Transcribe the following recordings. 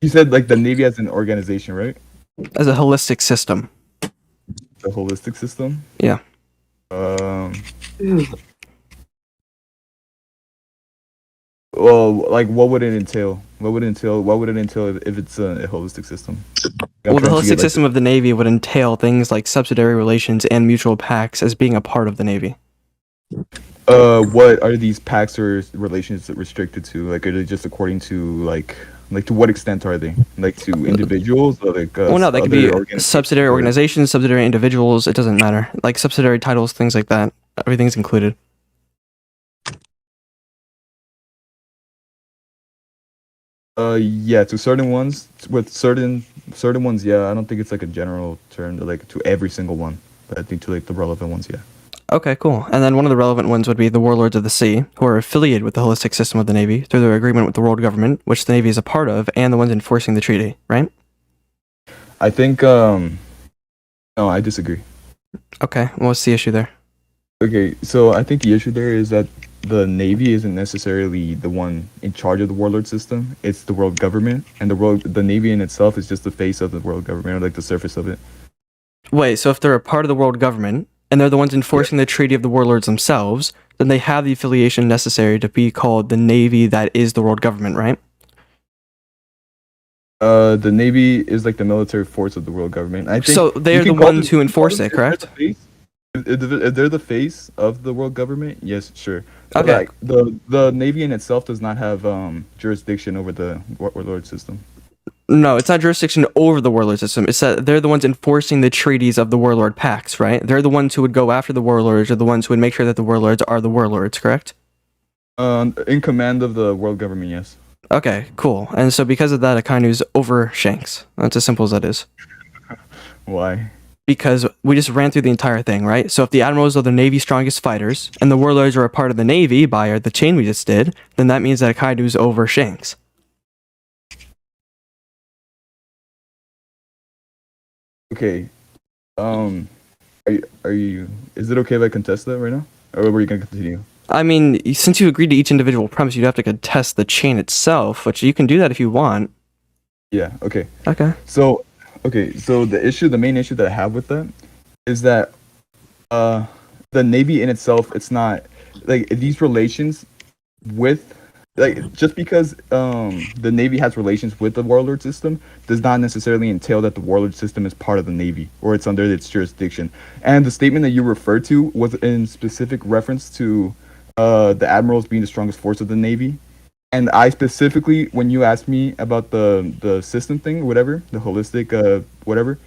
You said like the Navy as an organization, right? As a holistic system. The holistic system. Yeah. Um. Well, like, what would it entail? What would it entail? What would it entail if it's a holistic system? I'm Well, the trying to holistic get like. system of the Navy would entail things like subsidiary relations and mutual pacts as being a part of the Navy. What are these pacts or relations restricted to? Like, are they just according to like to what extent are they? Like to individuals or like Well, no, they could other be organizations? subsidiary Or, organizations, subsidiary individuals. It doesn't matter. Like subsidiary titles, things like that. Everything's included. yeah, to certain ones, with certain ones, yeah. I don't think it's like a general term to like to every single one, but I think to like the relevant ones, yeah. Okay, cool. And then one of the relevant ones would be the warlords of the sea, who are affiliated with the holistic system of the Navy through their agreement with the world government, which the Navy is a part of, and the ones enforcing the treaty, right? I think no, I disagree. Okay, what's the issue there? Okay, so I think the issue there is that the Navy isn't necessarily the one in charge of the warlord system. It's the world government, and the Navy in itself is just the face of the world government, or like the surface of it. Wait, so if they're a part of the world government, and they're the ones enforcing the treaty of the warlords themselves, then they have the affiliation necessary to be called the Navy that is the world government, right? The Navy is like the military force of the world government. I think So they're the ones who enforce it, correct? If they're the face of the world government, yes, sure. But Okay. like the Navy in itself does not have jurisdiction over the warlord system. No, it's not jurisdiction over the warlord system. It's that they're the ones enforcing the treaties of the warlord pacts, right? They're the ones who would go after the warlords, or the ones who would make sure that the warlords are the warlords, correct? In command of the world government, yes. Okay, cool. And so because of that, Akainu's over Shanks. That's as simple as that is. Why? Because we just ran through the entire thing, right? So if the admirals are the Navy's strongest fighters, and the warlords are a part of the Navy by the chain we just did, then that means that Akainu's over Shanks. Okay. Are you? Is it okay if I contest that right now, or were you gonna continue? I mean, since you agreed to each individual premise, you'd have to contest the chain itself, which you can do that if you want. Yeah. Okay. Okay. So, the main issue that I have with that is that the Navy in itself, it's not like these relations with like just because the Navy has relations with the warlord system does not necessarily entail that the warlord system is part of the Navy or it's under its jurisdiction. And the statement that you referred to was in specific reference to the admirals being the strongest force of the Navy. And I specifically, when you asked me about the system thing, whatever, the holistic whatever,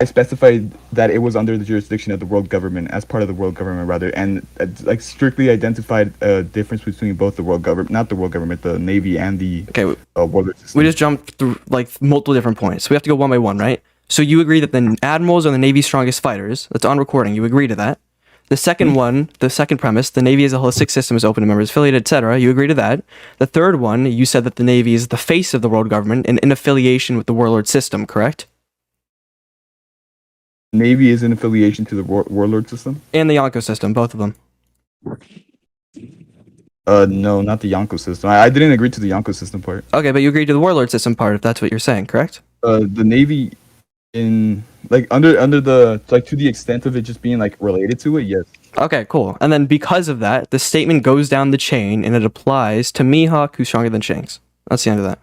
I specified that it was under the jurisdiction of the world government, as part of the world government rather, and like strictly identified a difference between both the world government, not the world government, the Navy and the Okay, warlord system. we just jumped through like multiple different points. So we have to go one by one, right? So you agree that the admirals are the Navy's strongest fighters. That's on recording. You agree to that. The second one, the second premise, the Navy as a holistic system is open to members, affiliated, etc. You agree to that. The third one, you said that the Navy is the face of the world government and in affiliation with the warlord system, correct? Navy is in affiliation to the warlord system. And the Yonko system, both of them. No, not the Yonko system. I didn't agree to the Yonko system part. Okay, but you agreed to the warlord system part, if that's what you're saying, correct? The Navy in like under the like to the extent of it just being like related to it, yes. Okay, cool. And then because of that, the statement goes down the chain and it applies to Mihawk, who's stronger than Shanks. That's the end of that.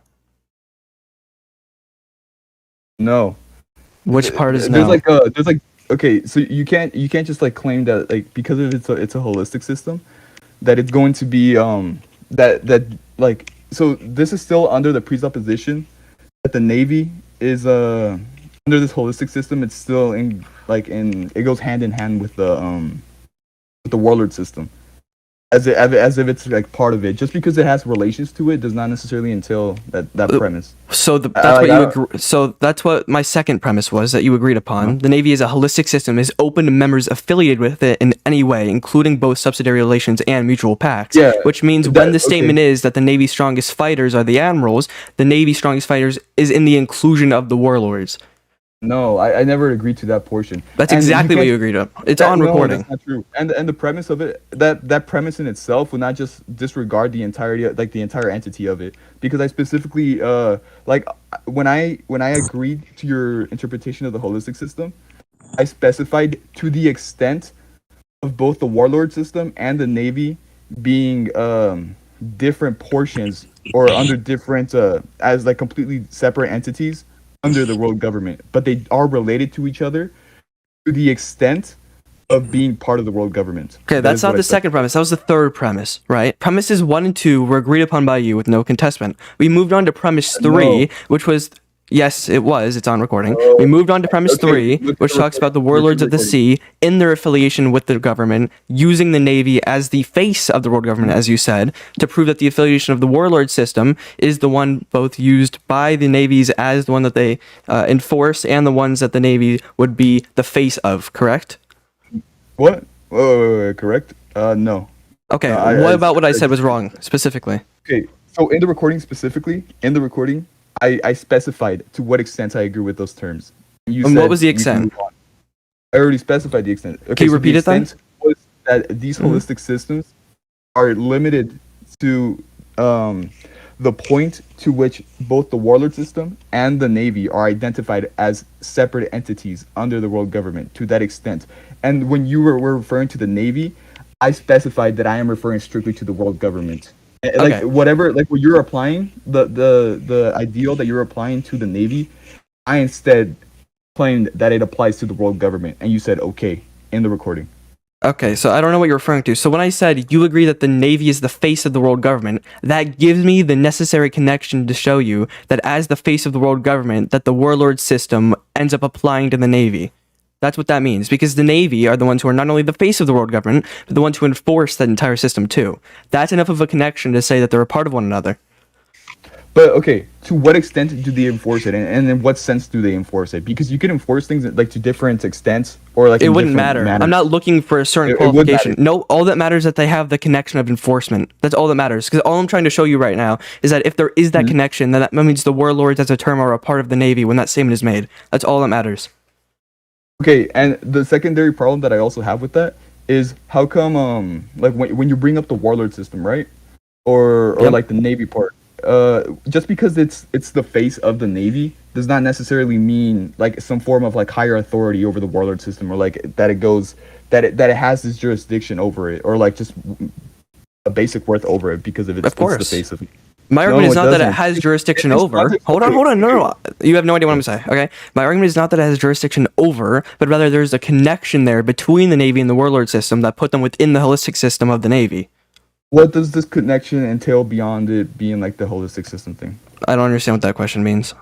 No. Which part is There's no? there's like okay, so you can't just like claim that like because of it's a holistic system that it's going to be that like so this is still under the presupposition that the Navy is under this holistic system. It's still in it goes hand in hand with the warlord system as if it's like part of it. Just because it has relations to it does not necessarily entail that premise. So that's what you agree. So that's what my second premise was that you agreed upon. The Navy as a holistic system is open to members affiliated with it in any way, including both subsidiary relations and mutual pacts. Yeah, which means when the statement is that the Navy's strongest fighters are the admirals, the Navy's strongest fighters is in the inclusion of the warlords. No, I never agreed to that portion. That's And exactly what can't. you agreed on. It's on No, recording. that's not true. And the premise of it, that premise in itself would not just disregard the entirety, like the entire entity of it, because I specifically like when I agreed to your interpretation of the holistic system, I specified to the extent of both the warlord system and the navy being different portions or under different as like completely separate entities under the world government, but they are related to each other to the extent of being part of the world government. Okay, That that's is not what I the said. second premise. That was the third premise, right? Premises 1 and 2 were agreed upon by you with no contestment. We moved on to premise 3, No. which was, yes, it was. It's on recording. We Oh, moved on to premise okay. 3, Look at which the talks about the recording. Look at warlords the of the recording. sea in their affiliation with the government, using the navy as the face of the world government, as you said, to prove that the affiliation of the warlord system is the one both used by the navies as the one that they enforce and the ones that the navy would be the face of. Correct? What? Wait, correct? No. Okay. I What about what I said was just- wrong specifically? Okay, so in the recording specifically, I specified to what extent I agree with those terms. You And what said was the we can extent? move on. I already specified the extent. Okay, Can you so repeat the it then? extent was that these Mhm. holistic systems are limited to the point to which both the warlord system and the navy are identified as separate entities under the world government to that extent. And when you were referring to the navy, I specified that I am referring strictly to the world government. Like Okay. whatever, like what you're applying, the ideal that you're applying to the navy, I instead claimed that it applies to the world government, and you said okay in the recording. Okay, so I don't know what you're referring to. So when I said you agree that the Navy is the face of the world government, that gives me the necessary connection to show you that as the face of the world government, that the warlord system ends up applying to the Navy. That's what that means, because the Navy are the ones who are not only the face of the world government, but the ones who enforce that entire system too. That's enough of a connection to say that they're a part of one another. But okay, to what extent do they enforce it, and in what sense do they enforce it? Because you can enforce things like to different extents, or like It in wouldn't different matter. manners. I'm not looking for a certain It would qualification. matter. No, all that matters is that they have the connection of enforcement. That's all that matters. Because all I'm trying to show you right now is that if there is that connection, then that means the warlords as a term are a part of the Navy when that statement is made. That's all that matters. Okay, and the secondary problem that I also have with that is how come like when you bring up the warlord system, right? Or Yep. like the navy part, just because it's the face of the navy does not necessarily mean like some form of like higher authority over the warlord system, or like that it goes that it has this jurisdiction over it, or like just a basic worth over it because of it's course. the face of it. My No, argument is it not that it doesn't. has jurisdiction It's over. not just- Hold on, okay, hold on. No, okay. no. You have no idea what I'm saying. Okay. My argument is not that it has jurisdiction over, but rather there's a connection there between the Navy and the warlord system that put them within the holistic system of the Navy. What does this connection entail beyond it being like the holistic system thing? I don't understand what that question means.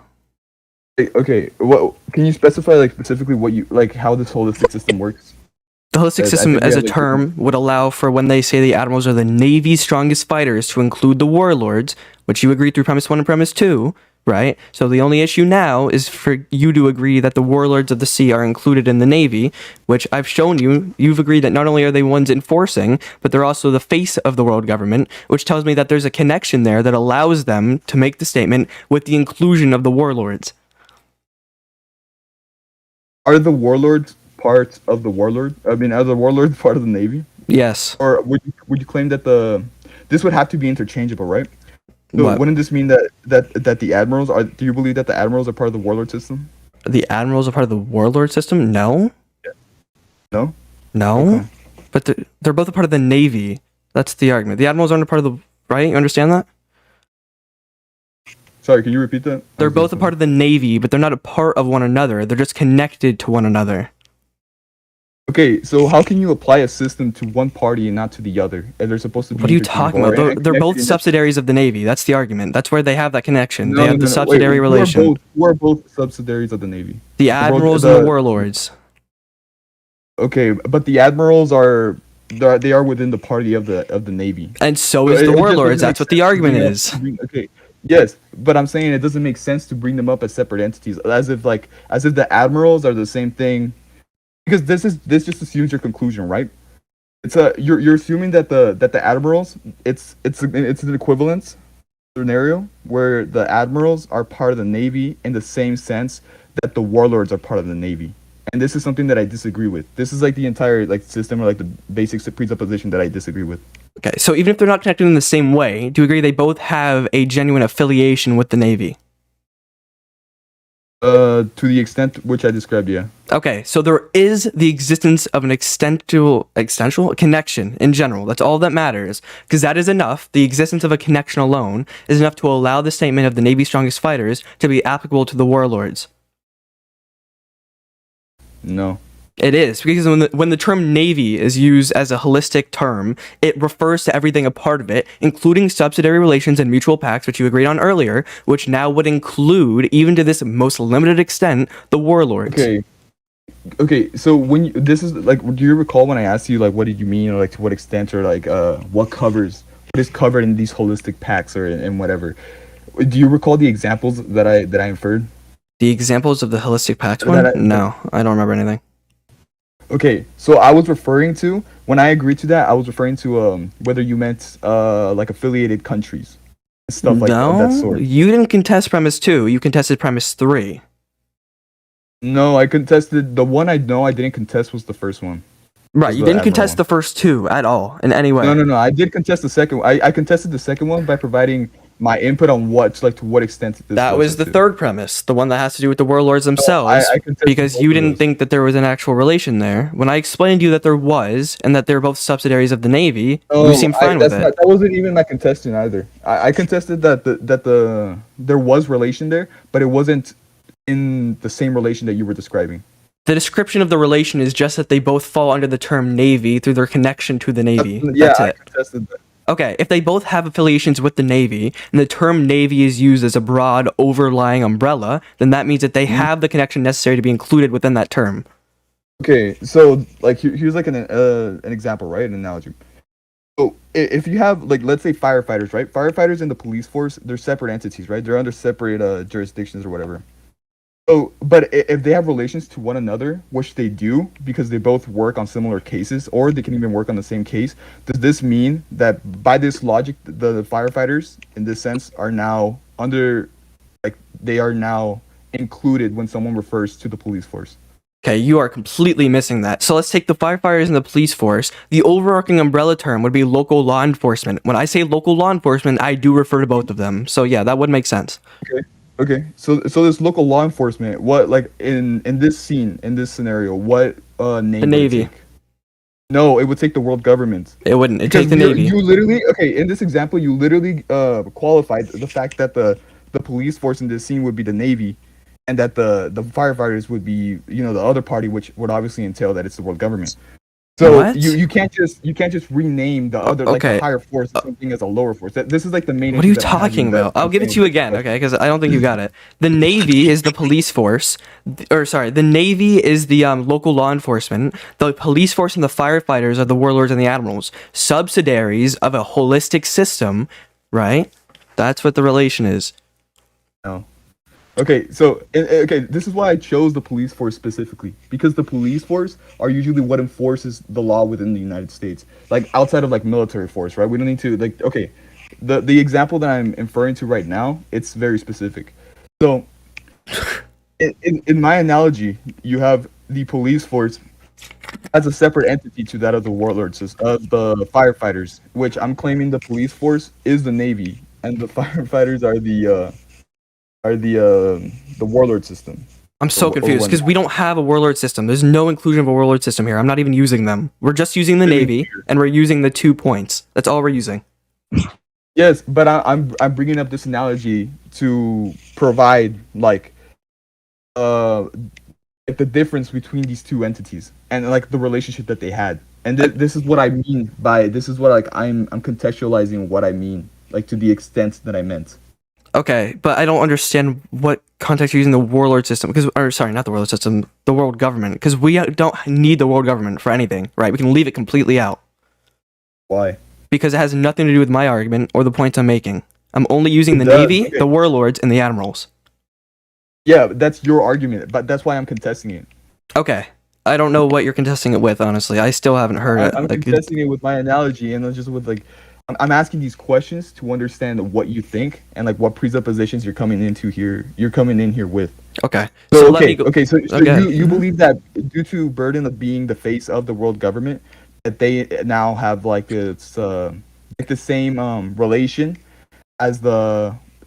Okay, what can you specify like specifically what you like how this holistic system works? The holistic I system think we as a have, like, term would allow for when they say the admirals are the Navy's strongest fighters to include the warlords, which you agreed through premise 1 and premise 2, right? So the only issue now is for you to agree that the warlords of the sea are included in the Navy, which I've shown you. You've agreed that not only are they ones enforcing, but they're also the face of the world government, which tells me that there's a connection there that allows them to make the statement with the inclusion of the warlords. Are the warlords part of the warlord? I mean, are the warlords part of the navy? Yes. Or would you claim that this would have to be interchangeable, right? So What? wouldn't this mean that the admirals are? Do you believe that the admirals are part of the warlord system? The admirals are part of the warlord system? No. No. No. Okay. But they're both a part of the Navy. That's the argument. The admirals aren't a part of the... Right? You understand that? Sorry, can you repeat that? They're both a part of the Navy, but they're not a part of one another. They're just connected to one another. Okay, so how can you apply a system to one party and not to the other? And they're supposed to be. What are you talking interchangeable, about? right? They're, And they're both connected in- subsidiaries of the Navy. That's the argument. That's where they have that connection. No, They have no, the no, subsidiary wait, relation. Who are both subsidiaries of the navy? The world- admirals and the- the warlords. Okay, but the admirals are they are within the party of the navy. And so is It the just warlords. doesn't That's make what the sense to argument bring up- is. to bring- okay, yes, but I'm saying it doesn't make sense to bring them up as separate entities, as if the admirals are the same thing, because this just assumes your conclusion, right? It's you're assuming that the admirals it's an equivalence scenario where the admirals are part of the navy in the same sense that the warlords are part of the Navy. And this is something that I disagree with. This is like the entire like system or like the basic presupposition that I disagree with. Okay, so even if they're not connected in the same way, do you agree they both have a genuine affiliation with the Navy? To the extent which I described, yeah. Okay, so there is the existence of an existential connection in general. That's all that matters, because that is enough. The existence of a connection alone is enough to allow the statement of the Navy's strongest fighters to be applicable to the warlords. No. It is, because when the term Navy is used as a holistic term, it refers to everything a part of it, including subsidiary relations and mutual pacts, which you agreed on earlier, which now would include, even to this most limited extent, the warlords. Okay, so this is like, do you recall when I asked you like what did you mean, or like to what extent, or like what is covered in these holistic pacts or in whatever? Do you recall the examples that I inferred? The examples of the holistic pacts one? No, I don't remember anything. Okay, so I was referring to, when I agreed to that, I was referring to whether you meant like affiliated countries, stuff like that sort. You didn't contest premise 2. You contested premise 3. No, I contested the one. I know I didn't contest was the first one. Right, you didn't contest the first 2 at all in any way. No. I did contest the second. I contested the second one by providing my input on to what extent that was the third premise, the one that has to do with the warlords themselves, because you didn't think that there was an actual relation there. When I explained to you that there was, and that they're both subsidiaries of the Navy, you seemed fine with it. That wasn't even my contesting either. I contested that there was relation there, but it wasn't in the same relation that you were describing. The description of the relation is just that they both fall under the term Navy through their connection to the Navy. That's it. I contested that. Okay, if they both have affiliations with the Navy, and the term Navy is used as a broad, overlying umbrella, then that means that they have the connection necessary to be included within that term. Okay, so like here's like an example, right? An analogy. So if you have like, let's say firefighters, right? Firefighters and the police force, they're separate entities, right? They're under separate jurisdictions or whatever. So, but if they have relations to one another, which they do, because they both work on similar cases, or they can even work on the same case, does this mean that by this logic, the firefighters, in this sense, are now they are now included when someone refers to the police force? Okay, you are completely missing that. So let's take the firefighters and the police force. The overarching umbrella term would be local law enforcement. When I say local law enforcement, I do refer to both of them. So yeah, that would make sense. Okay, so this local law enforcement, what, like in this scene, in this scenario, what name? The Navy. Would it take? No, it would take the world government. It wouldn't. It'd take the Navy. You literally, okay, in this example, you literally qualified the fact that the police force in this scene would be the Navy, and that the firefighters would be, the other party, which would obviously entail that it's the world government. So what? you can't just rename the other like the higher force as something as a lower force. This is like the main. What are you talking about? I'll give it to you again, okay? Because I don't think you got it. The Navy is the police force, the Navy is the local law enforcement. The police force and the firefighters are the warlords and the admirals, subsidiaries of a holistic system, right? That's what the relation is. No. Okay, so this is why I chose the police force specifically, because the police force are usually what enforces the law within the United States, like outside of like military force, right? We don't need to like, okay, the example that I'm inferring to right now, it's very specific. So in my analogy, you have the police force as a separate entity to that of the warlords, of the firefighters, which I'm claiming the police force is the Navy, and the firefighters are the warlord system. I'm so confused because we don't have a warlord system. There's no inclusion of a warlord system here. I'm not even using them. We're just using the Navy, and we're using the 2 points. That's all we're using. Yes, but I'm bringing up this analogy to provide like the difference between these two entities and like the relationship that they had. And this is what I mean by this is what like I'm contextualizing what I mean, like to the extent that I meant. Okay, but I don't understand what context you're using the warlord system, not the warlord system, the world government, because we don't need the world government for anything, right? We can leave it completely out. Why? Because it has nothing to do with my argument or the points I'm making. I'm only using the Navy, the warlords, and the admirals. Yeah, that's your argument, but that's why I'm contesting it. Okay. I don't know what you're contesting it with, honestly. I still haven't heard it. I'm contesting it with my analogy, and just with like, I'm asking these questions to understand what you think and like what presuppositions you're coming in here with. Okay. So Let me go. so Okay. you believe that due to burden of being the face of the world government, that they now have like it's like the same relation as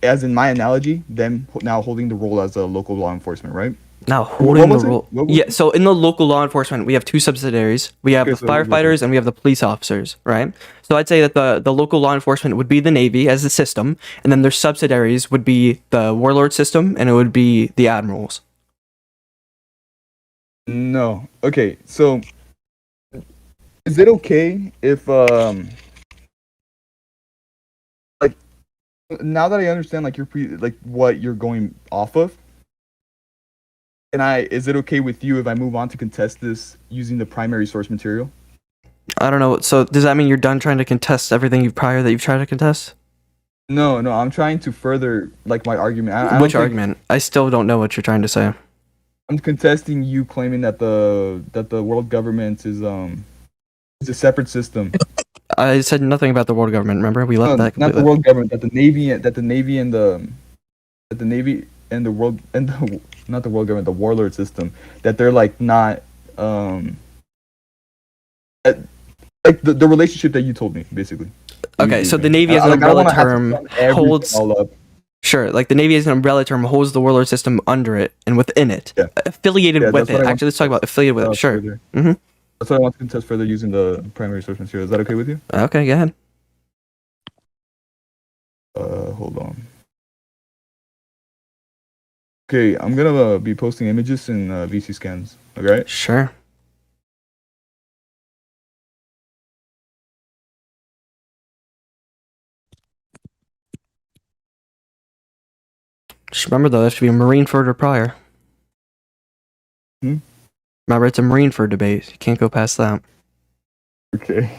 as in my analogy, them now holding the role as a local law enforcement, right? Now What holding the was it? role. What was Yeah. it? So in the local law enforcement, we have two subsidiaries. We have Okay, the so real quick. firefighters and we have the police officers, right? So I'd say that the local law enforcement would be the Navy as the system, and then their subsidiaries would be the warlord system, and it would be the admirals. No. Okay, so is it okay if like now that I understand like like what you're going off of, and is it okay with you if I move on to contest this using the primary source material? I don't know. So does that mean you're done trying to contest everything that you've tried to contest? No, no, I'm trying to further like my argument. I don't Which think argument? I still don't know what you're trying to say. I'm contesting you claiming that the world government is a separate system. I said nothing about the world government. Remember, we left No, that not the completely. world government. That the navy and that the navy and the world and the not the world government, the warlord system. That they're like not at, like the relationship that you told me basically. Okay, so the Navy as an Like I don't umbrella want to have to term sum everything holds. all up. Sure, like the Navy as an umbrella term holds the warlord system under it and within it, Yeah, affiliated yeah, with that's what it. I want Actually, let's talk to about affiliated with it. contest Sure. further. Mm-hmm. That's what I want to contest further using the primary source material. Is that okay with you? Okay, go ahead. Hold on. Okay, I'm gonna be posting images in VC scans. Okay. Sure. Just remember though, there has to be a Marineford or prior. Hmm? Remember, it's a Marineford debate. You can't go past that. Okay.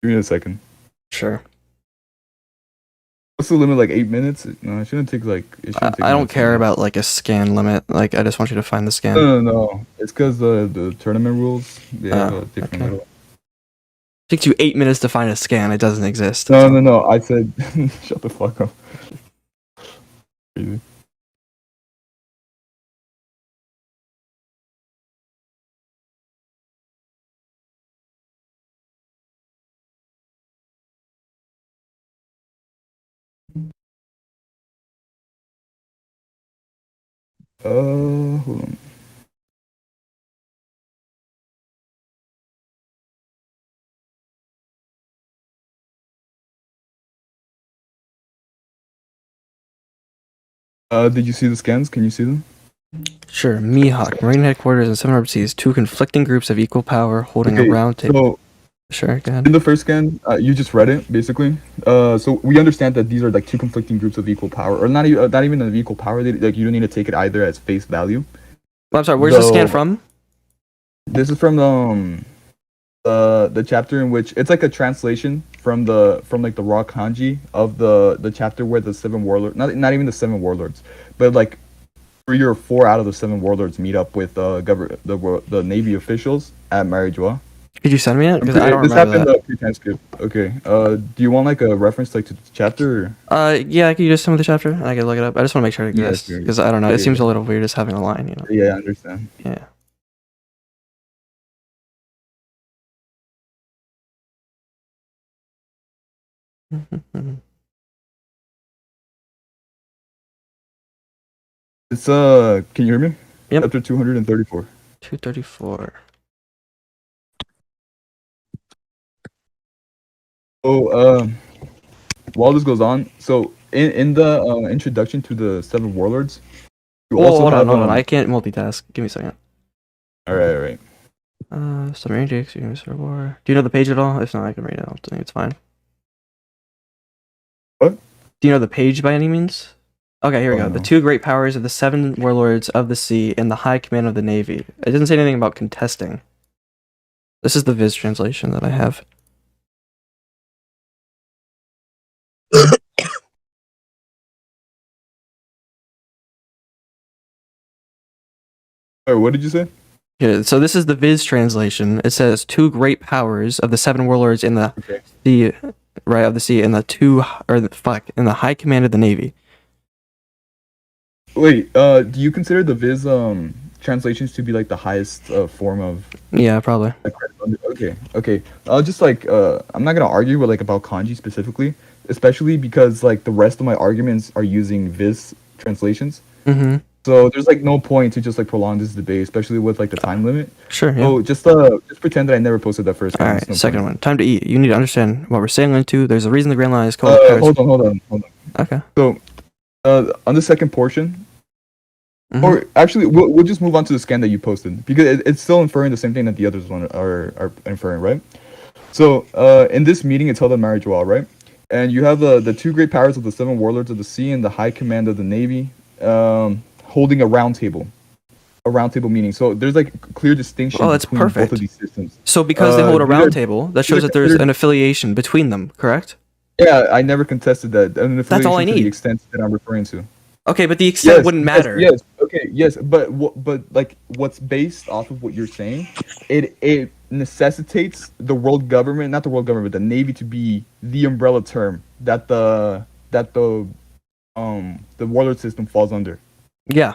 Give me a second. Sure. What's the limit? Like 8 minutes? No, it shouldn't take like. It shouldn't take. I more don't than 10 care minutes. about like a scan limit. Like, I just want you to find the scan. No. It's because the tournament rules they have a different okay. middle. It takes you 8 minutes to find a scan. It doesn't exist. No. I said, shut the fuck up. Crazy. Hold on. Did you see the scans? Can you see them? Sure. Mihawk, Marine headquarters in 7 seas. Two conflicting groups of equal power holding a round table. So Sure, go ahead. in the first scan, you just read it basically. So we understand that these are like two conflicting groups of equal power, or not even of equal power. Like you don't need to take it either as face value. Well, I'm sorry, where's the scan from? This is from the chapter in which it's like a translation from like the raw kanji of the chapter where the seven warlords, not even the seven warlords, but like 3 or 4 out of the seven warlords meet up with the Navy officials at Marijua. Could you send me it? Because I don't This remember happened that. pre-transcript. Okay. Do you want like a reference like to the chapter? Yeah, could you just send me the chapter and I can look it up? I just want to make sure it Yeah, exists sure. because I don't know. It Yeah, seems yeah. a little weird just having a line, you know. Yeah, I understand. Yeah. It's can you hear me? Yep. Chapter 234. 234. Oh, while this goes on, so in the introduction to the seven warlords, you also Hold have on. I can't multitask. Give me a second. All right. Submarine Jakes, Star War. Do you know the page at all? If not, I can read it. I think it's fine. What? Do you know the page by any means? Okay, here we go. No. The two great powers of the seven warlords of the sea and the high command of the navy. It doesn't say anything about contesting. This is the Viz translation that I have. Wait, what did you say? Yeah, so this is the Viz translation. It says two great powers of the seven warlords in the Okay. right, of the sea, and in the high command of the Navy. Wait, do you consider the Viz translations to be like the highest form of Yeah, probably. like okay. I'll just like I'm not gonna argue with like about kanji specifically, especially because like the rest of my arguments are using Viz translations. Mm-hmm. So there's like no point to just like prolong this debate, especially with like the time limit. Sure, yeah. So just pretend that I never posted that first All one. right, It's no second point. one. Time to eat. You need to understand what we're sailing into. There's a reason the Grand Line is called Paris. Hold on. Okay. So on the second portion, Mhm. or actually we'll just move on to the scan that you posted because it's still inferring the same thing that the others one are inferring, right? So in this meeting it's held at marriage wall, right? And you have the two great powers of the seven warlords of the sea and the high command of the navy holding a round table. A round table meeting. So there's like clear distinction Oh, that's between perfect. both of these systems. So because they hold a these round are- table, that these shows are that there's considered- an affiliation between them, correct? Yeah, I never contested that. An That's all I affiliation to need. the extent that I'm referring to. Okay, but the extent wouldn't matter. Yes, okay, yes, but like what's based off of what you're saying, it necessitates the world government, not the world government, the navy to be the umbrella term that the warlord system falls under. Yeah.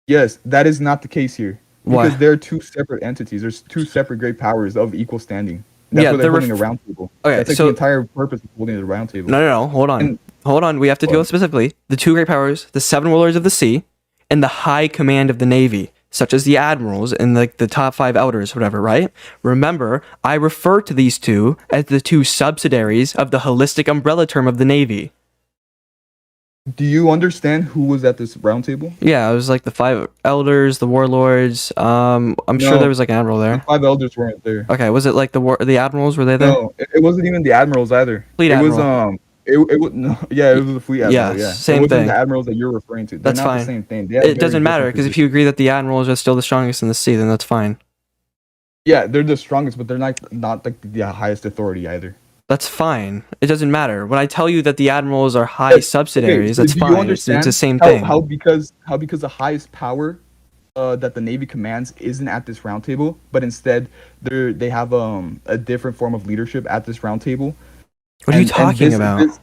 Yes, that is not the case here Why? because there are two separate entities. There's two separate great powers of equal standing. That's Yeah, why they're they're holding a round table. Okay, That's like so- the entire purpose of holding the round table. No. Hold on. And- Hold on. We have to go What? specifically. The two great powers, the seven warlords of the sea, and the high command of the navy, such as the admirals and like the top five elders, whatever, right? Remember, I refer to these two as the two subsidiaries of the holistic umbrella term of the navy. Do you understand who was at this round table? Yeah, it was like the five elders, the warlords. I'm sure No. there was like an admiral The there. five elders weren't there. Okay, was it like the admirals? Were they there? No, it wasn't even the admirals either. Fleet it was admiral. it was no, yeah, it was the fleet admiral. Yes, Yeah, same it wasn't thing. the admirals that you're referring to. They're That's not fine. the same thing. They have It very doesn't matter different because if positions. you agree that the admirals are still the strongest in the sea, then that's fine. Yeah, they're the strongest, but they're not like the highest authority either. That's fine. It doesn't matter. When I tell you that the admirals are high subsidiaries, so that's do you fine. It's understand the same how, thing. How because the highest power that the navy commands isn't at this round table, but instead they have a different form of leadership at this round table. What are you And talking about?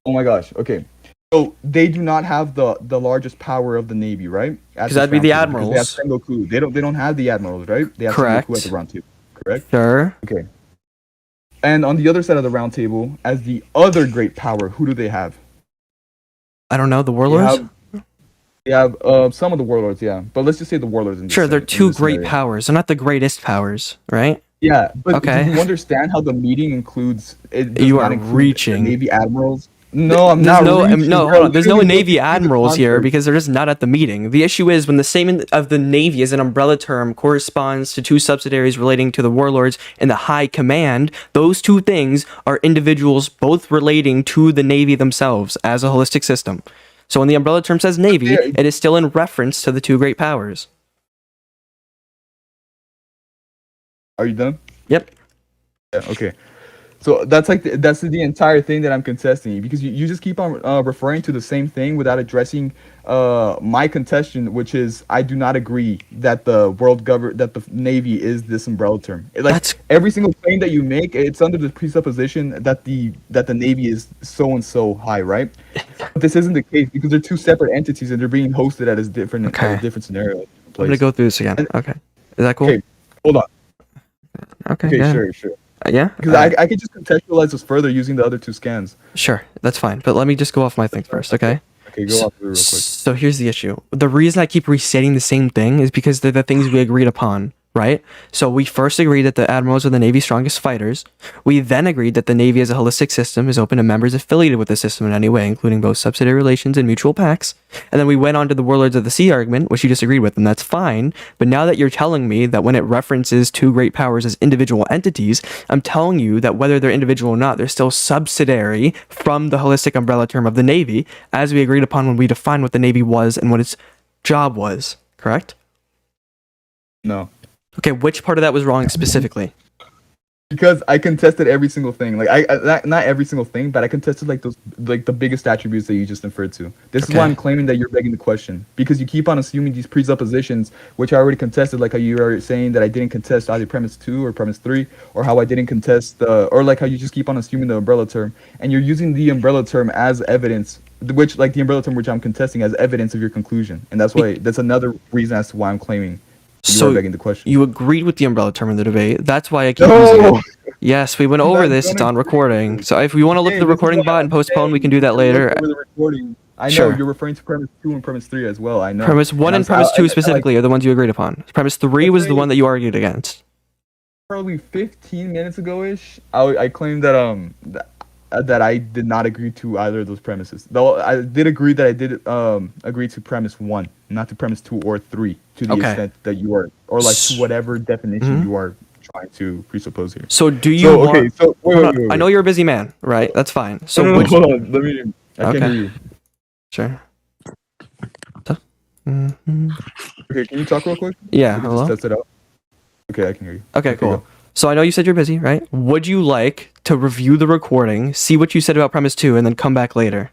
Oh my gosh. Okay. So they do not have the largest power of the navy, right? At 'Cause this that'd be round the table, because admirals. They have Sengoku. They don't have the admirals, right? They have Correct. Sengoku at the round table. Correct. Sure. Okay. And on the other side of the round table, as the other great power, who do they have? I don't know. The They warlords? have some of the warlords, yeah. But let's just say the warlords. In this Sure, they're in two this great scenario. powers. They're not the greatest powers, right? Yeah, but Okay. do you understand how the meeting includes? It does You not are include reaching. the Navy admirals. No, I'm There's not. no, reaching, no, bro. hold on. There's no Literally, Navy look at the admirals here context. because they're just not at the meeting. The issue is when the same of the Navy as an umbrella term corresponds to two subsidiaries relating to the warlords and the high command, those two things are individuals both relating to the Navy themselves as a holistic system. So when the umbrella term says Navy, Yeah. it is still in reference to the two great powers. Are you done? Yep. Yeah. Okay. So that's like that's the entire thing that I'm contesting because you just keep on referring to the same thing without addressing my contention, which is I do not agree that that the Navy is this umbrella term. That's- every single claim that you make, it's under the presupposition that the Navy is so and so high, right? But this isn't the case because they're two separate entities and they're being hosted at a different Okay. scenario. I'm gonna go through this again. And- Okay. Is that cool? Okay, hold on. Okay. Okay, go ahead. sure. Yeah. Because Alright. I could just contextualize this further using the other two scans. Sure, that's fine. But let me just go off my things first, okay? Okay, go off real quick. So here's the issue. The reason I keep restating the same thing is because they're the things we agreed upon, right? So we first agreed that the admirals are the Navy's strongest fighters. We then agreed that the Navy as a holistic system is open to members affiliated with the system in any way, including both subsidiary relations and mutual pacts. And then we went on to the warlords of the sea argument, which you disagreed with, and that's fine. But now that you're telling me that when it references two great powers as individual entities, I'm telling you that whether they're individual or not, they're still subsidiary from the holistic umbrella term of the Navy, as we agreed upon when we defined what the Navy was and what its job was, correct? No. Okay, which part of that was wrong specifically? Because I contested every single thing. Like not every single thing, but I contested like those like the biggest attributes that you just inferred to. This is why I'm claiming that you're begging the question because you keep on assuming these presuppositions, which I already contested. Like how you are saying that I didn't contest either premise 2 or premise 3, or how I didn't contest or like how you just keep on assuming the umbrella term, and you're using the umbrella term as evidence, which like the umbrella term which I'm contesting as evidence of your conclusion, and that's another reason as to why I'm claiming. You are begging the question. You agreed with the umbrella term in the debate. That's why I keep using it. Yes, we went over this. It's on recording. So if we want to look at the recording bot and postpone, we can do that later. I know you're referring to premise 2 and premise 3 as well. I know. Premise 1 and premise 2 specifically are the ones you agreed upon. Premise 3 was the one that you argued against. Probably 15 minutes ago-ish, I claimed that I did not agree to either of those premises. Though I did agree that I did agree to premise 1, not to premise 2 or 3, to the extent that you are, or like to whatever definition you are trying to presuppose here. So do you want... wait. I know you're a busy man, right? That's fine. So no, hold on. I can't hear you. Sure. Okay, can you talk real quick? Yeah, hello? Just test it out. Okay, I can hear you. Okay, cool. So I know you said you're busy, right? Would you like to review the recording, see what you said about premise 2, and then come back later?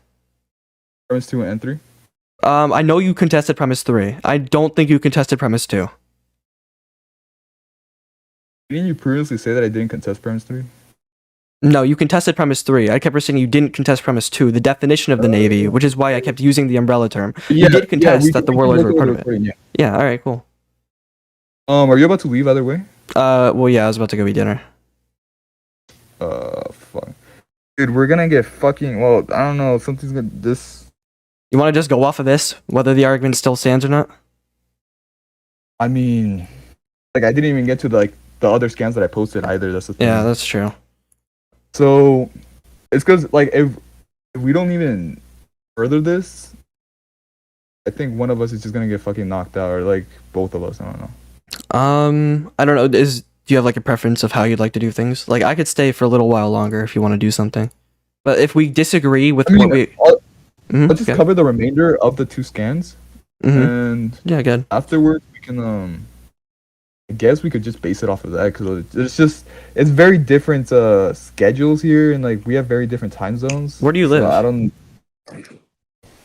Premise 2 and 3? I know you contested premise 3. I don't think you contested premise 2. Didn't you previously say that I didn't contest premise 3? No, you contested premise 3. I kept saying you didn't contest premise 2, the definition of the Navy, which is why I kept using the umbrella term. You did contest that the warlords were part of it. Yeah, alright, cool. Are you about to leave either way? Well, yeah, I was about to go eat dinner. Fuck. Dude, we're gonna get fucking, well, I don't know, something's gonna, You want to just go off of this, whether the argument still stands or not? I mean, like, I didn't even get to, the other scans that I posted either, that's the thing. Yeah, that's true. So, it's because, like, if we don't even further this, I think one of us is just gonna get fucking knocked out, or, like, both of us, I don't know. I don't know, do you have, like, a preference of how you'd like to do things? Like, I could stay for a little while longer if you want to do something. But if we disagree with what we... Let's just cover the remainder of the 2 scans, and yeah, good. Afterwards, we can, I guess we could just base it off of that, because it's very different schedules here, and, like, we have very different time zones. Where do you live? I don't...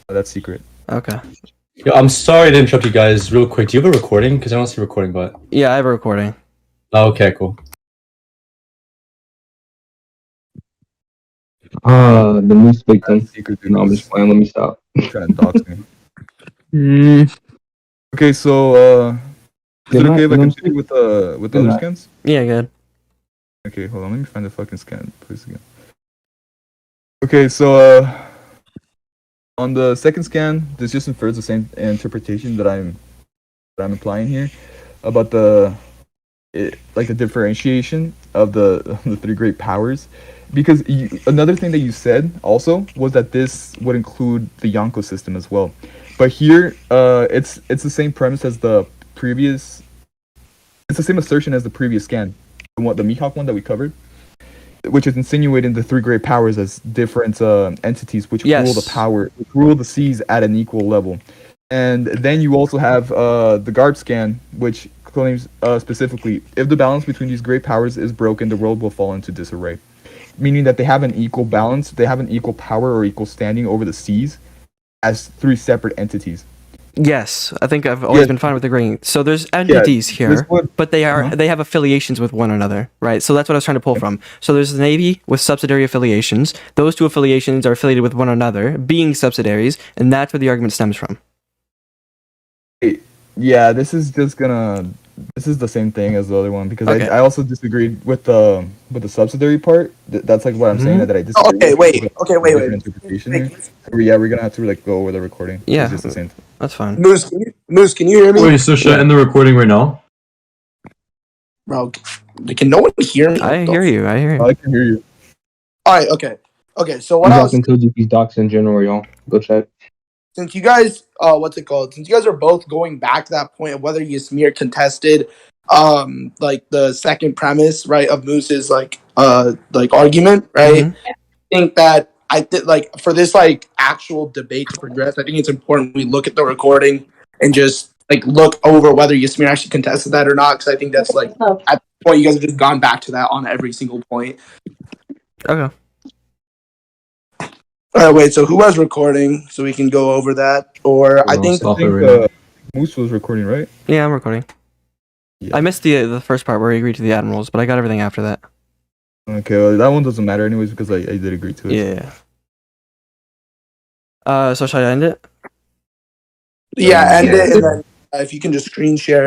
That's secret. Okay. Yo, I'm sorry to interrupt you guys real quick. Do you have a recording? Because I don't see a recording, but... Yeah, I have a recording. Oh, okay, cool. The moose victim. No, I'm just playing. Let me stop. Trying to dox me. Okay, so is it okay if I continue with the other scans? Yeah, good. Okay, hold on. Let me find the fucking scan, please again. Okay, so on the second scan, this just infers the same interpretation that I'm applying here about the differentiation of the 3 great powers. Because another thing that you said also was that this would include the Yonko system as well. But here, it's the same premise as the previous. It's the same assertion as the previous scan, the Mihawk one that we covered, which is insinuating the 3 great powers as different entities which rule the seas at an equal level. And then you also have the Garb scan, which claims specifically, if the balance between these great powers is broken, the world will fall into disarray. Meaning that they have an equal balance, they have an equal power or equal standing over the seas as 3 separate entities. Yes, I think I've always been fine with agreeing. So there's entities here, but they have affiliations with one another, right? So that's what I was trying to pull from. So there's the Navy with subsidiary affiliations. Those 2 affiliations are affiliated with one another, being subsidiaries, and that's where the argument stems from. Yeah, this is the same thing as the other one, because I also disagreed with the subsidiary part. That's like what I'm saying, that I disagree. Okay, wait. Interpretation here. Yeah, we're gonna have to like go over the recording. Yeah, it's just the same thing. That's fine. Moose, can you hear me? Wait, so should I end the recording right now? Bro, can no one hear me? I hear you. I can hear you. Alright, okay. So what else? I'm talking to docs in general, y'all. Go check. Since you guys, since you guys are both going back to that point of whether Ysmir contested, like the second premise, right, of Moose's argument, right? I think that for this like actual debate to progress, I think it's important we look at the recording and just like look over whether Ysmir actually contested that or not, because I think that's like at the point you guys have just gone back to that on every single point. Okay. Wait, so who was recording so we can go over that? Or I I'll think stop I it think right now. Moose was recording, right? Yeah, I'm recording. Yeah. I missed the first part where he agreed to the admirals, but I got everything after that. Okay, well, that one doesn't matter anyways because I did agree to it. Yeah. So should I end it? yeah, and Yeah. then if you can just screen share